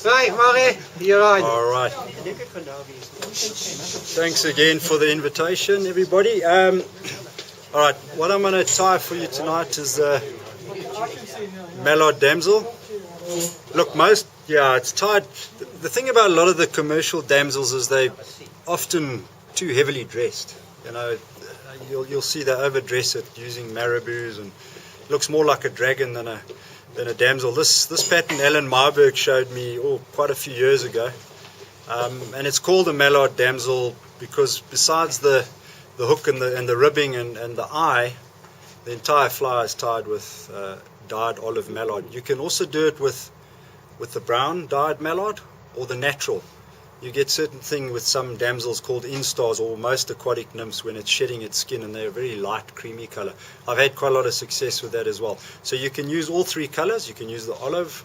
Right, Murray, you're on. All right. Thanks again for the invitation, everybody. All right, what I'm going to tie for you tonight is Malard Damsel. Look, it's tied. The thing about a lot of the commercial damsels is they often too heavily dressed. You know, you'll see they overdress it using marabous, and it looks more like a dragon than a damsel. This pattern Alan Marburg showed me quite a few years ago, and it's called a Malard Damsel because besides the hook and the ribbing and the eye, the entire fly is tied with dyed olive mallard. You can also do it with the brown dyed mallard or the natural. You get certain thing with some damsels called instars or most aquatic nymphs when it's shedding its skin, and they're a very light creamy color. I've had quite a lot of success with that as well. So you can use all three colors. You can use the olive,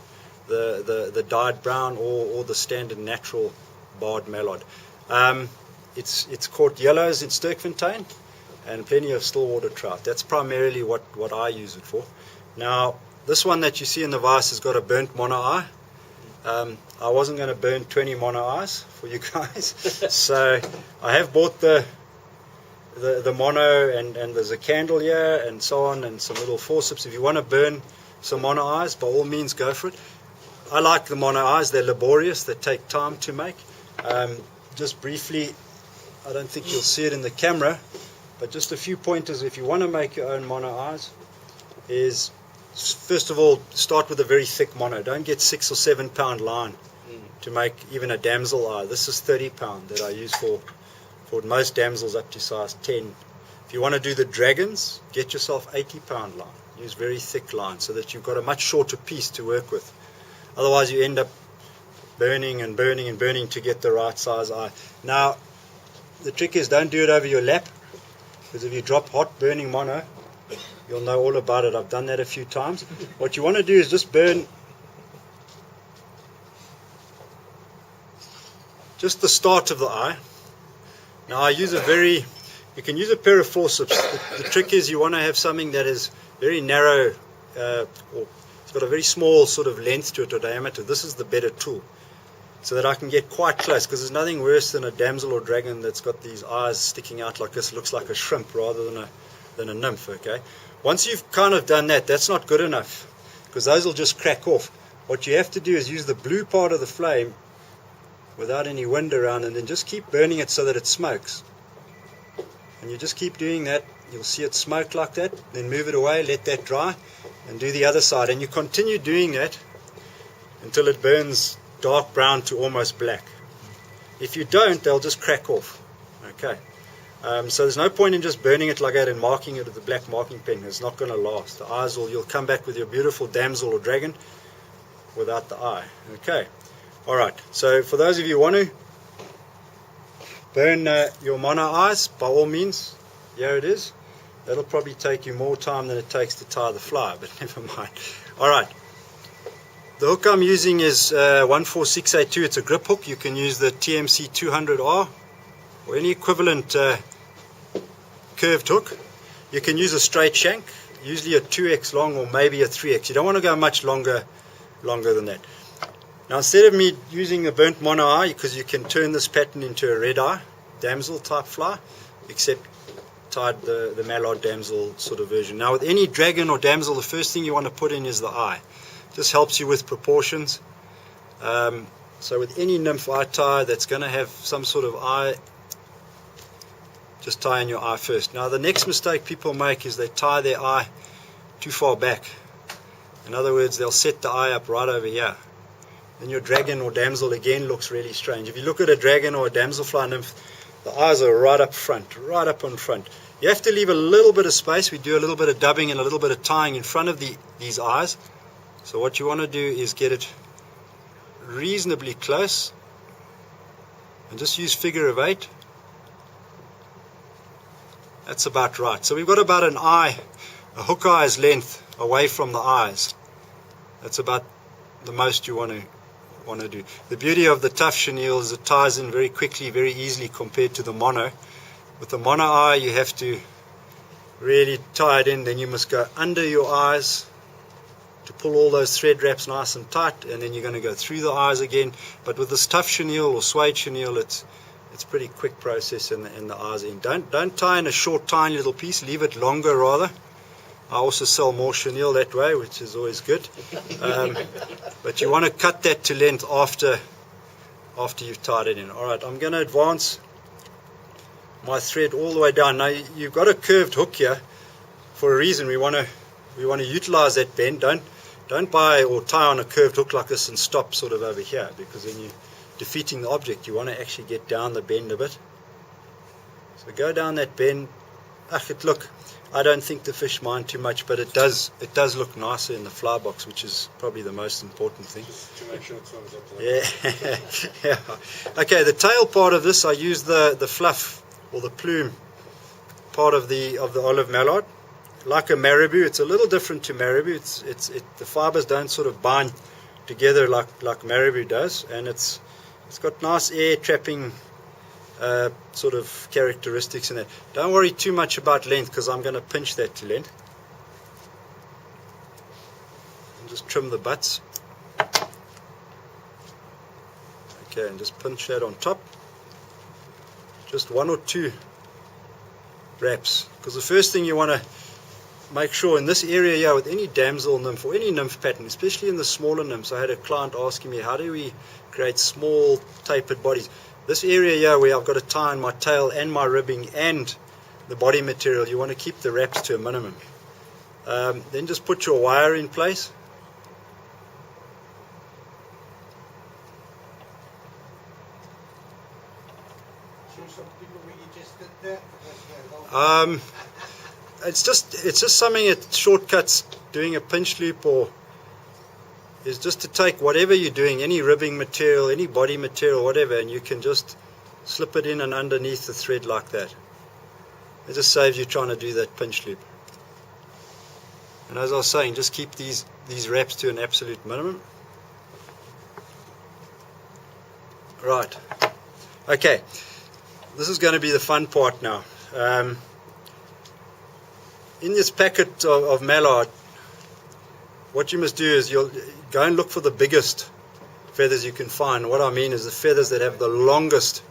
the dyed brown, or the standard natural barred mallard. It's caught yellows in Sturkfontein and plenty of stillwater trout. That's primarily what I use it for. Now, this one that you see in the vise has got a burnt mono eye. I wasn't going to burn 20 mono eyes for you guys, so I have bought the mono, and there's a candle here and so on, and some little forceps. If you want to burn some mono eyes, by all means go for it. I like the mono eyes. They're laborious, they take time to make. Just briefly, I don't think you'll see it in the camera, but just a few pointers if you want to make your own mono eyes is, first of all, start with a very thick mono. Don't get 6 or 7 pound line to make even a damsel eye. This is 30 pound that I use for most damsels up to size 10. If you want to do the dragons, get yourself 80 pound line. Use very thick line so that you've got a much shorter piece to work with. Otherwise you end up burning and burning and burning to get the right size eye. Now, the trick is don't do it over your lap, because if you drop hot burning mono, you'll know all about it. I've done that a few times. What you want to do is just burn just the start of the eye. Now I use you can use a pair of forceps. The trick is you want to have something that is very narrow, or it's got a very small sort of length to it or diameter. This is the better tool, so that I can get quite close, because there's nothing worse than a damsel or dragon that's got these eyes sticking out like this. It looks like a shrimp rather than a nymph, okay? Once you've kind of done that, that's not good enough, because those will just crack off. What you have to do is use the blue part of the flame without any wind around, and then just keep burning it so that it smokes. And you just keep doing that. You'll see it smoke like that. Then move it away, let that dry, and do the other side. And you continue doing that until it burns dark brown to almost black. If you don't, they'll just crack off. Okay. So there's no point in just burning it like that and marking it with the black marking pen. It's not going to last. The eyes you'll come back with your beautiful damsel or dragon without the eye. Okay. All right. So for those of you who want to burn your mono eyes, by all means, here it is. That'll probably take you more time than it takes to tie the fly, but never mind. All right. The hook I'm using is 14682. It's a grip hook. You can use the TMC 200R or any equivalent curved hook. You can use a straight shank, usually a 2x long or maybe a 3x. You don't want to go much longer than that. Now, instead of me using the burnt mono eye, because you can turn this pattern into a red eye damsel type fly, except tied the Malard Damsel sort of version. Now, with any dragon or damsel, the first thing you want to put in is the eye. Just helps you with proportions. So with any nymph eye tie that's going to have some sort of eye, just tie in your eye first. Now, the next mistake people make is they tie their eye too far back. In other words, they'll set the eye up right over here. Then your dragon or damsel again looks really strange. If you look at a dragon or a damselfly nymph, the eyes are right up front, right up on front. You have to leave a little bit of space. We do a little bit of dubbing and a little bit of tying in front of these eyes. So what you want to do is get it reasonably close and just use figure of 8. That's about right. So we've got about an eye, a hook eye's length away from the eyes. That's about the most you want to do. The beauty of the tough chenille is it ties in very quickly, very easily compared to the mono. With the mono eye, you have to really tie it in. Then you must go under your eyes to pull all those thread wraps nice and tight, and then you're going to go through the eyes again. But with this tough chenille or suede chenille, it's pretty quick process in the eyes end. Don't tie in a short, tiny little piece. Leave it longer rather. I also sell more chenille that way, which is always good. But you want to cut that to length after you've tied it in. All right, I'm going to advance my thread all the way down. Now you've got a curved hook here for a reason. We want to utilize that bend. Don't buy or tie on a curved hook like this and stop sort of over here, because then you're defeating the object. You want to actually get down the bend a bit. So go down that bend. Look, I don't think the fish mind too much, but it does look nicer in the fly box, which is probably the most important thing. Just to make sure it swims up to that. Yeah. Okay, the tail part of this, I use the fluff or the plume part of the olive mallard. Like a marabou, it's a little different to marabou. The fibers don't sort of bind together like marabou does, and it's got nice air trapping sort of characteristics in it. Don't worry too much about length, because I'm going to pinch that to length. And just trim the butts. Okay, and just pinch that on top. Just 1 or 2 wraps, because the first thing you want to make sure in this area here with any damsel nymph or any nymph pattern, especially in the smaller nymphs. I had a client asking me, how do we create small tapered bodies? This area here where I've got to tie in my tail and my ribbing and the body material, you want to keep the wraps to a minimum. Then just put your wire in place. Show some people where you just did that. It's just something that shortcuts doing a pinch loop, or is just to take whatever you're doing, any ribbing material, any body material, whatever, and you can just slip it in and underneath the thread like that. It just saves you trying to do that pinch loop. And as I was saying, just keep these wraps to an absolute minimum. Right. Okay. This is going to be the fun part now. In this packet of mallard, what you must do is you'll go and look for the biggest feathers you can find. What I mean is the feathers that have the longest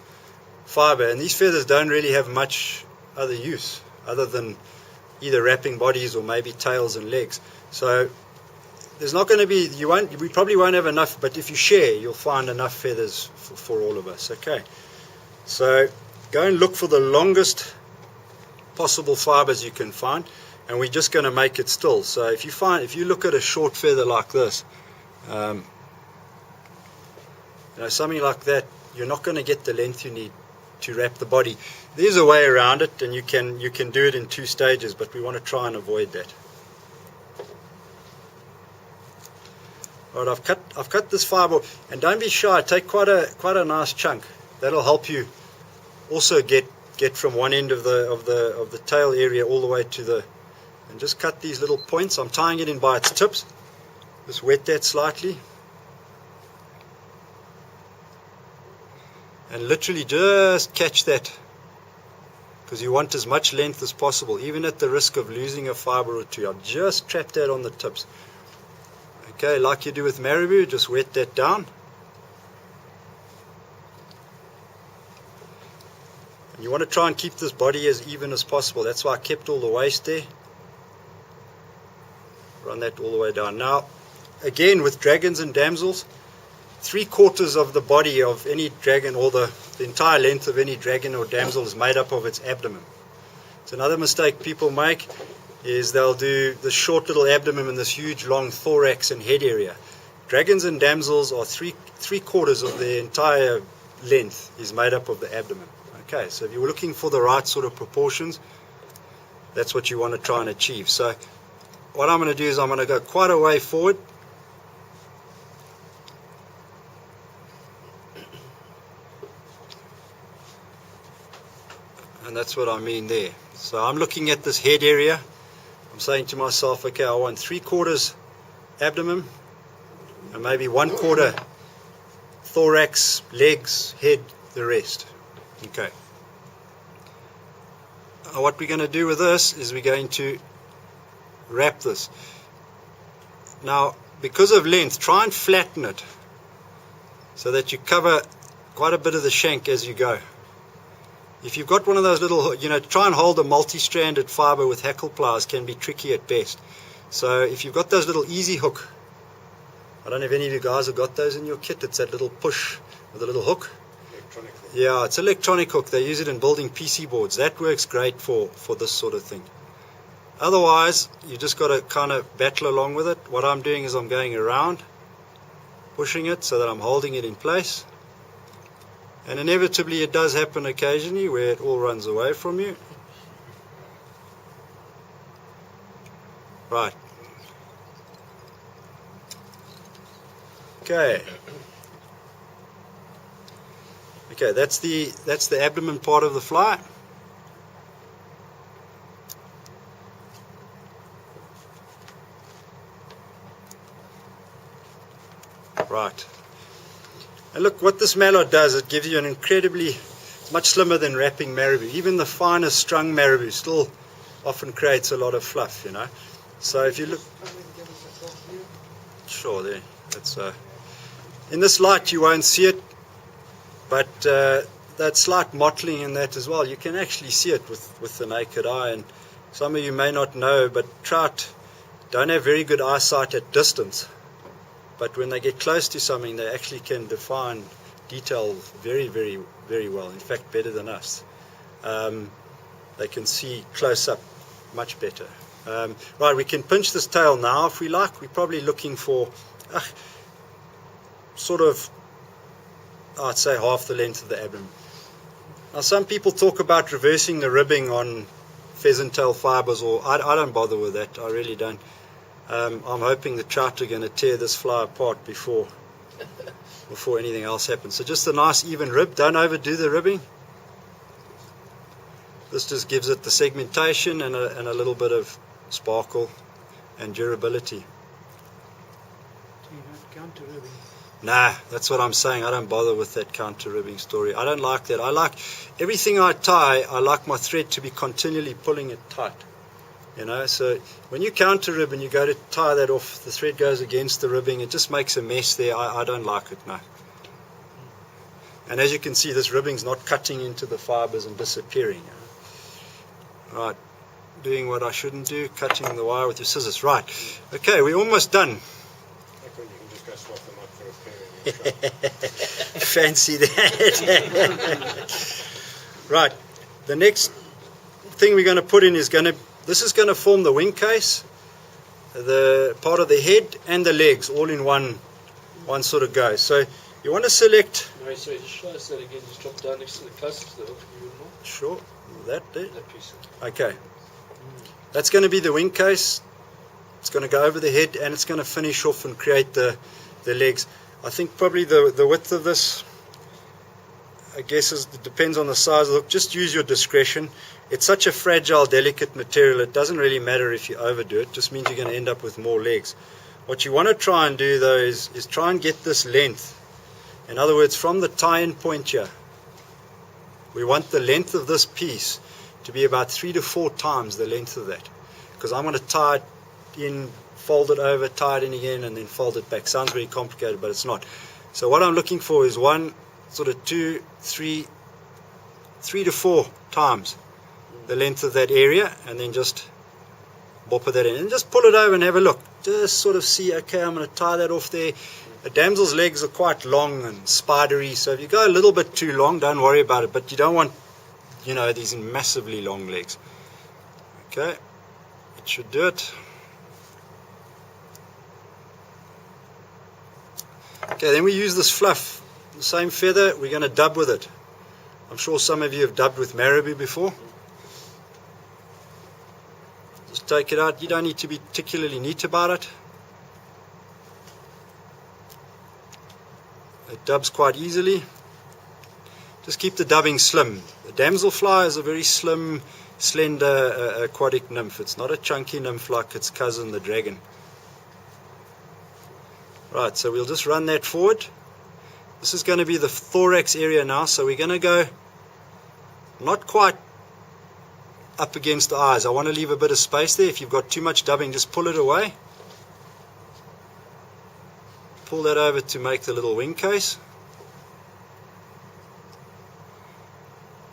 fiber, and these feathers don't really have much other use other than either wrapping bodies or maybe tails and legs. So there's not going to be, we probably won't have enough, but if you share, you'll find enough feathers for all of us. Okay, so go and look for the longest possible fibers you can find, and we're just going to make it still. So if you look at a short feather like this, something like that, you're not going to get the length you need to wrap the body. There's a way around it, and you can do it in 2 stages, but we want to try and avoid that. All right, I've cut this fiber, and don't be shy. Take quite a nice chunk. That'll help you also get from one end of the tail area all the way to the, and just cut these little points. I'm tying it in by its tips. Just wet that slightly, and literally just catch that, because you want as much length as possible, even at the risk of losing a fiber or 2. I'll just trap that on the tips. Okay, like you do with marabou, just wet that down. You want to try and keep this body as even as possible. That's why I kept all the waist there. Run that all the way down. Now, again, with dragons and damsels, 3/4 of the body of any dragon, or the entire length of any dragon or damsel, is made up of its abdomen. So another mistake people make is they'll do the short little abdomen and this huge long thorax and head area. Dragons and damsels are 3/4 of their entire length is made up of the abdomen. Okay, so if you're looking for the right sort of proportions, that's what you want to try and achieve. So what I'm going to do is I'm going to go quite a way forward. And that's what I mean there. So I'm looking at this head area. I'm saying to myself, okay, I want 3/4 abdomen, and maybe 1/4 thorax, legs, head, the rest. Okay. What we're going to do with this is we're going to wrap this. Now, because of length, try and flatten it so that you cover quite a bit of the shank as you go. If you've got one of those little, try and hold a multi-stranded fiber with hackle pliers can be tricky at best. So if you've got those little easy hook, I don't know if any of you guys have got those in your kit, it's that little push with a little hook. Electronic hook. Yeah, it's an electronic hook. They use it in building PC boards. That works great for this sort of thing. Otherwise, you just got to kind of battle along with it. What I'm doing is I'm going around, pushing it so that I'm holding it in place. And inevitably it does happen occasionally where it all runs away from you. Right. Okay. Okay, that's the abdomen part of the fly. Right. And look, what this mallard does, it gives you an incredibly, much slimmer than wrapping marabou. Even the finest strung marabou still often creates a lot of fluff, So if you look, sure, there. That's in this light you won't see it, but that slight mottling in that as well, you can actually see it with the naked eye. And some of you may not know, but trout don't have very good eyesight at distance. But when they get close to something, they actually can define detail very, very, very well. In fact, better than us. They can see close up much better. Right, we can pinch this tail now if we like. We're probably looking for sort of, I'd say, half the length of the abdomen. Now, some people talk about reversing the ribbing on pheasant tail fibers, or I don't bother with that. I really don't. I'm hoping the trout are going to tear this fly apart before anything else happens. So just a nice even rib. Don't overdo the ribbing. This just gives it the segmentation and a little bit of sparkle and durability. Do you not counter ribbing? Nah, that's what I'm saying. I don't bother with that counter ribbing story. I don't like that. I like everything I tie, I like my thread to be continually pulling it tight. So when you counter rib and you go to tie that off, the thread goes against the ribbing. It just makes a mess there. I don't like it, no. And as you can see, this ribbing's not cutting into the fibers and disappearing. Right, doing what I shouldn't do, cutting the wire with your scissors. Right, okay, we're almost done. Like when you can just go swap them up for a pair. Fancy that. Right, the next thing we're going to put in is this is going to form the wing case, the part of the head and the legs all in one sort of go. So you want to select. No, sorry, just show us that again. Just drop down next to the closest to the hook. Sure, that there. That piece. Okay, that's going to be the wing case. It's going to go over the head and it's going to finish off and create the legs. I think probably the width of this, I guess, it depends on the size of the hook. Just use your discretion. It's such a fragile, delicate material, it doesn't really matter if you overdo it. It just means you're going to end up with more legs. What you want to try and do, though, is try and get this length. In other words, from the tie-in point here, we want the length of this piece to be about 3 to 4 times the length of that. Because I'm going to tie it in, fold it over, tie it in again, and then fold it back. Sounds very complicated, but it's not. So what I'm looking for is 1, sort of 2, 3 to 4 times the length of that area, and then just bopper that in and just pull it over and have a look. Just sort of see, okay, I'm going to tie that off there. A damsel's legs are quite long and spidery, so if you go a little bit too long, don't worry about it, but you don't want, these massively long legs. Okay, it should do it. Okay, then we use this fluff, the same feather, we're going to dub with it. I'm sure some of you have dubbed with marabou before. Just take it out. You don't need to be particularly neat about it. It dubs quite easily. Just keep the dubbing slim. The damselfly is a very slim, slender aquatic nymph. It's not a chunky nymph like its cousin, the dragon. Right, so we'll just run that forward. This is going to be the thorax area now, so we're going to go not quite up against the eyes. I want to leave a bit of space there. If you've got too much dubbing, just pull it away. pull that over to make the little wing case.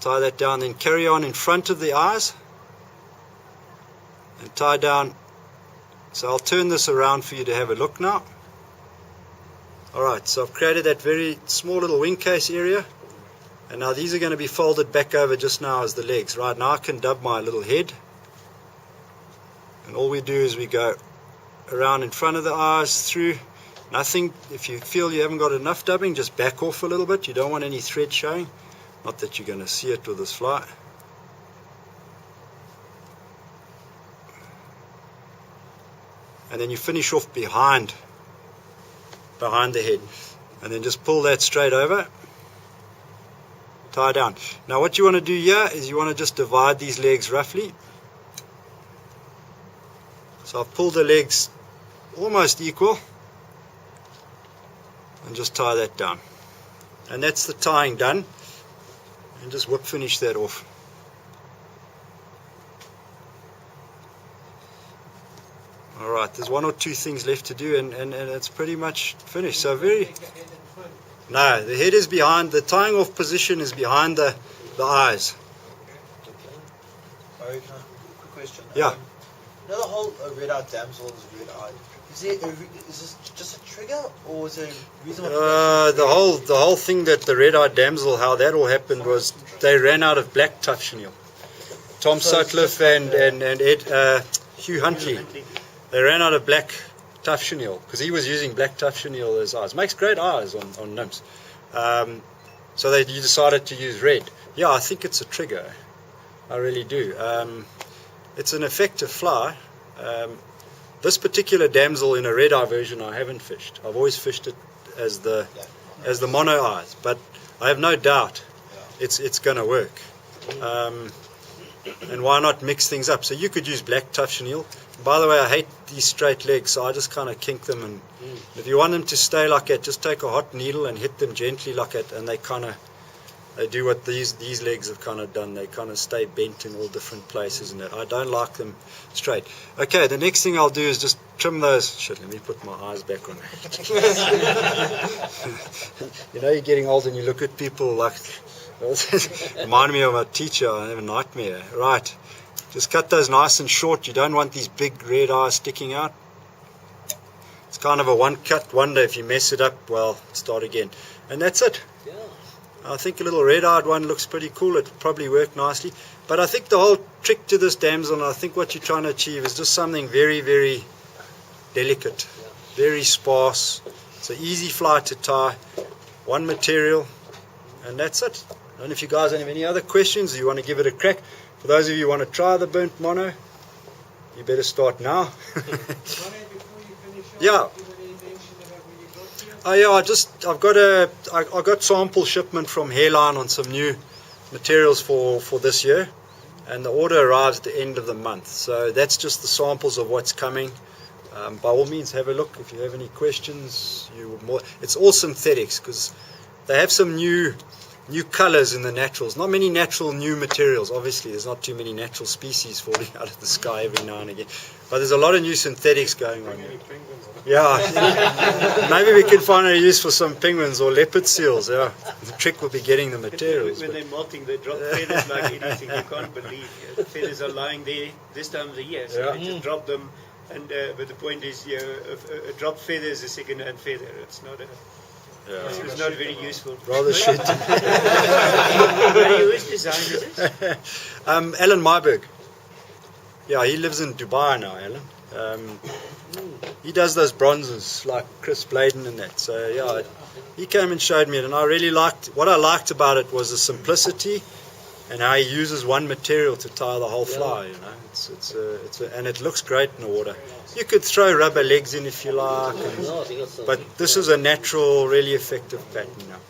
Tie that down, then carry on in front of the eyes and tie down. So I'll turn this around for you to have a look now. Alright, so I've created that very small little wing case area, and now these are going to be folded back over just now as the legs. Right now I can dub my little head, and all we do is we go around in front of the eyes, through. Nothing. If you feel you haven't got enough dubbing, just back off a little bit. You don't want any thread showing. Not that you're going to see it with this fly. And then you finish off behind the head, and then just pull that straight over, tie down. Now what you want to do here is you want to just divide these legs roughly. So I've pulled the legs almost equal and just tie that down, and that's the tying done, and just whip finish that off. Alright, there's one or two things left to do, and it's pretty much finished. So no, the head is behind, the tying off position is behind the eyes. Quick question. Yeah. You know the whole red-eyed damsel is red-eyed. Is this just a trigger, or is there a reason why? The whole thing that the red-eyed damsel, how that all happened was they ran out of black tough chenille. Tom Sutcliffe and Ed, Hugh Huntley. They ran out of black tough chenille because he was using black tough chenille as eyes. Makes great eyes on nymphs. So you decided to use red. Yeah, I think it's a trigger. I really do. It's an effective fly. This particular damsel in a red eye version I haven't fished. I've always fished it as the mono eyes, but I have no doubt it's going to work. And why not mix things up? So you could use black tough chenille. By the way, I hate these straight legs, so I just kind of kink them. And if you want them to stay like that, just take a hot needle and hit them gently like that, and they do what these legs have kind of done. They kind of stay bent in all different places, and that I don't like them straight. Okay, the next thing I'll do is just trim those. Shit, let me put my eyes back on. You know, you're getting old and you look at people like. Remind me of a teacher. I have a nightmare. Right, just cut those nice and short. You don't want these big red eyes sticking out. It's kind of a one cut wonder. If you mess it up, well, start again. And that's it. Yeah. I think a little red-eyed one looks pretty cool. It'll probably work nicely. But I think the whole trick to this damsel, and I think what you're trying to achieve, is just something very, very delicate, very sparse. It's an easy fly to tie, one material, and that's it. I don't know if you guys have any other questions, or you want to give it a crack. For those of you who want to try the burnt mono, you better start now. Yeah. Oh yeah, I got sample shipment from Hairline on some new materials for this year, and the order arrives at the end of the month. So that's just the samples of what's coming. By all means, have a look. If you have any questions, it's all synthetics because they have some new colors in the naturals. Not many natural new materials. Obviously, there's not too many natural species falling out of the sky every now and again. But there's a lot of new synthetics going on. Yeah. Maybe we can find a use for some penguins or leopard seals. Yeah. The trick will be getting the materials. When they're molting, they drop feathers like anything. You can't believe. The feathers are lying there this time of the year, so they just drop them. And but the point is, a dropped feather is a second-hand feather. It's not a. Yeah. It's not very useful. Rather shit. Whose design is this? Alan Myberg. Yeah, he lives in Dubai now, Alan. He does those bronzes like Chris Bladen and that. So yeah, he came and showed me it, and I really liked. What I liked about it was the simplicity and how he uses one material to tie the whole fly. You know, and it looks great in the water. You could throw rubber legs in if you like, but this is a natural, really effective pattern now.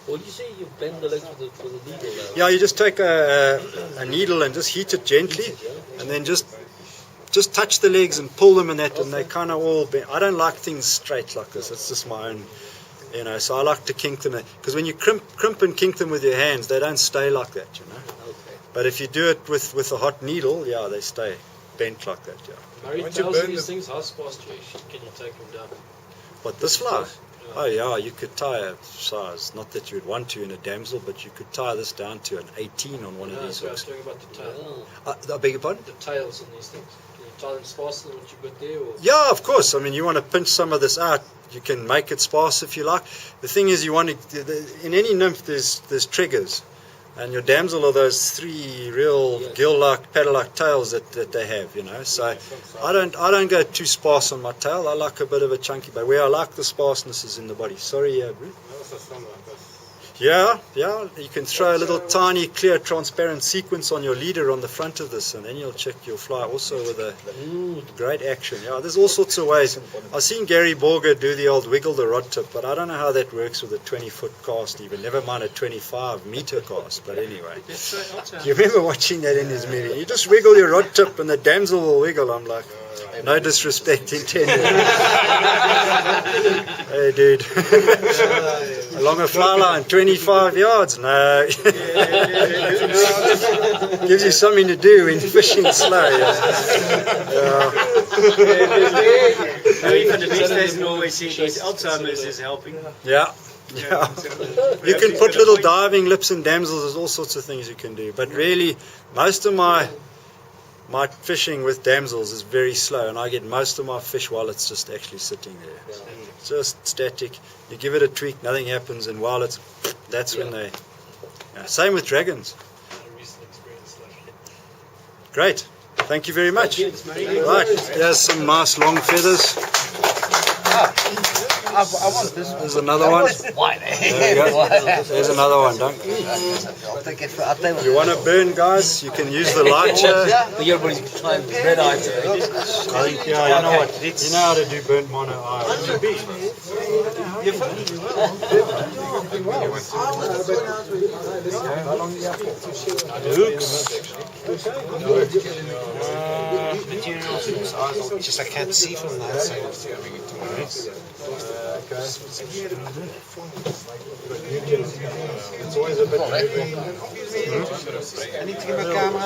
Would you say you bend the legs with a needle? Yeah, you just take a needle and just heat it gently, and then just touch the legs and pull them in that, and they kind of all bend. I don't like things straight like this. It's just my own, you know. So I like to kink them, because when you crimp and kink them with your hands, they don't stay like that, you know. But if you do it with a hot needle, yeah, they stay bent like that, yeah. Mary tells these things, how fast can you take them down? What, this fly? Yeah. Oh yeah, you could tie a size, not that you would want to in a damsel, but you could tie this down to an 18 on one of these So I was hooks. talking about the tail. I beg your pardon? The tails on these things. Can you tie them sparser than what you got there? Or? Yeah, of course. I mean, you want to pinch some of this out. You can make it sparse if you like. The thing is, you want to, in any nymph, there's triggers. And your damsel are those three real gill-like, paddle-like tails that they have, you know. So I don't go too sparse on my tail. I like a bit of a chunky, but where I like the sparseness is in the body. Sorry, Bruce. Yeah, you can throw a little tiny, clear, transparent sequence on your leader on the front of this, and then you'll check your fly also with a great action. Yeah, there's all sorts of ways. I've seen Gary Borger do the old wiggle the rod tip, but I don't know how that works with a 20-foot cast even, never mind a 25-meter cast, but anyway. You remember watching that in his meeting? You just wiggle your rod tip and the damsel will wiggle. I'm like, no disrespect intended. Hey, dude. Along a fly line, 25 yards. No. Gives you something to do when fishing slow. Yeah. Even the best doesn't always see these Alzheimer's is helping. Yeah. You can put little diving lips in damsels. There's all sorts of things you can do. But really, most of my fishing with damsels is very slow, and I get most of my fish while it's just actually sitting there. Just static. You give it a tweak, nothing happens, and while that's when they. Yeah, same with dragons. Great. Thank you very much. Right, there's some nice long feathers. I want this one. There's another one. There you go. There's another one, don't you? If you want to burn, guys, you can use the lighter. Everybody's trying red eye today. Yeah, you know what? You know how to do burnt mono eye. It's just I can't see from that side. It's always a bit. I need to get my camera.